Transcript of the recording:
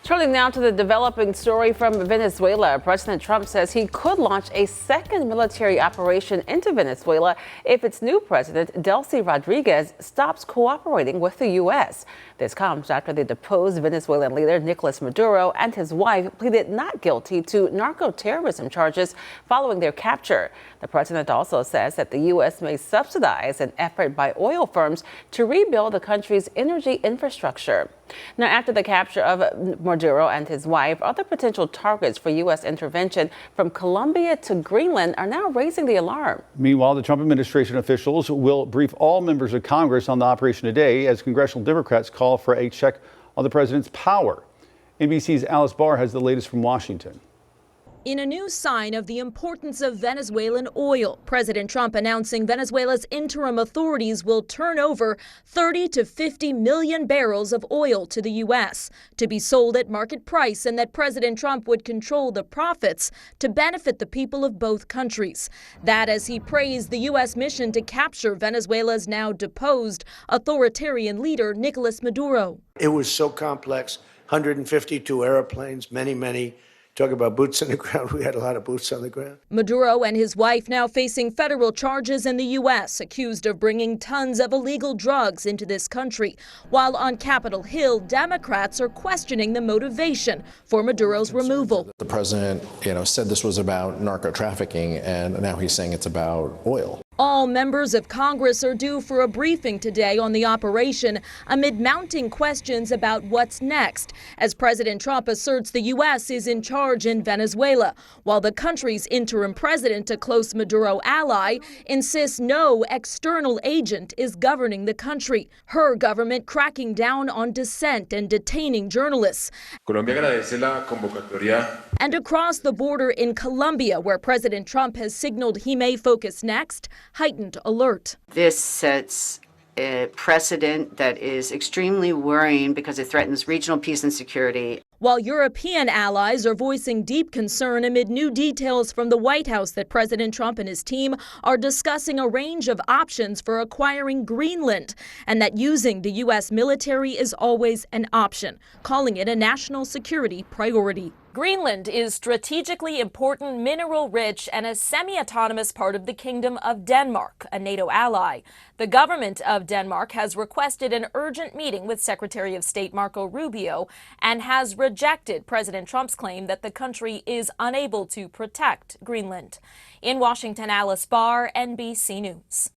Turning now to the developing story from Venezuela. President Trump says he could launch a second military operation into Venezuela if its new president, Delcy Rodriguez, stops cooperating with the U.S. This comes after the deposed Venezuelan leader, Nicolas Maduro, and his wife pleaded not guilty to narco-terrorism charges following their capture. The president also says that the U.S. may subsidize an effort by oil firms to rebuild the country's energy infrastructure. Now, after the capture of Maduro and his wife, other potential targets for U.S. intervention from Colombia to Greenland are now raising the alarm. Meanwhile, the Trump administration officials will brief all members of Congress on the operation today as congressional Democrats call for a check on the president's power. NBC's Alice Barr has the latest from Washington. In a new sign of the importance of Venezuelan oil, President Trump announcing Venezuela's interim authorities will turn over 30 to 50 million barrels of oil to the U.S. to be sold at market price, and that President Trump would control the profits to benefit the people of both countries. That as he praised the U.S. mission to capture Venezuela's now deposed authoritarian leader, Nicolas Maduro. It was so complex, 152 airplanes, many. Talk about boots on the ground. We had a lot of boots on the ground. Maduro and his wife now facing federal charges in the U.S., accused of bringing tons of illegal drugs into this country. While on Capitol Hill, Democrats are questioning the motivation for Maduro's removal. The president, said this was about narco trafficking, and now he's saying it's about oil. All members of Congress are due for a briefing today on the operation amid mounting questions about what's next, as President Trump asserts the U.S. is in charge in Venezuela, while the country's interim president, a close Maduro ally, insists no external agent is governing the country. Her government cracking down on dissent and detaining journalists. And across the border in Colombia, where President Trump has signaled he may focus next, heightened alert. This sets a precedent that is extremely worrying because it threatens regional peace and security. While European allies are voicing deep concern amid new details from the White House that President Trump and his team are discussing a range of options for acquiring Greenland, and that using the U.S. military is always an option, calling it a national security priority. Greenland is strategically important, mineral-rich, and a semi-autonomous part of the Kingdom of Denmark, a NATO ally. The government of Denmark has requested an urgent meeting with Secretary of State Marco Rubio and has rejected President Trump's claim that the country is unable to protect Greenland. In Washington, Alice Barr, NBC News.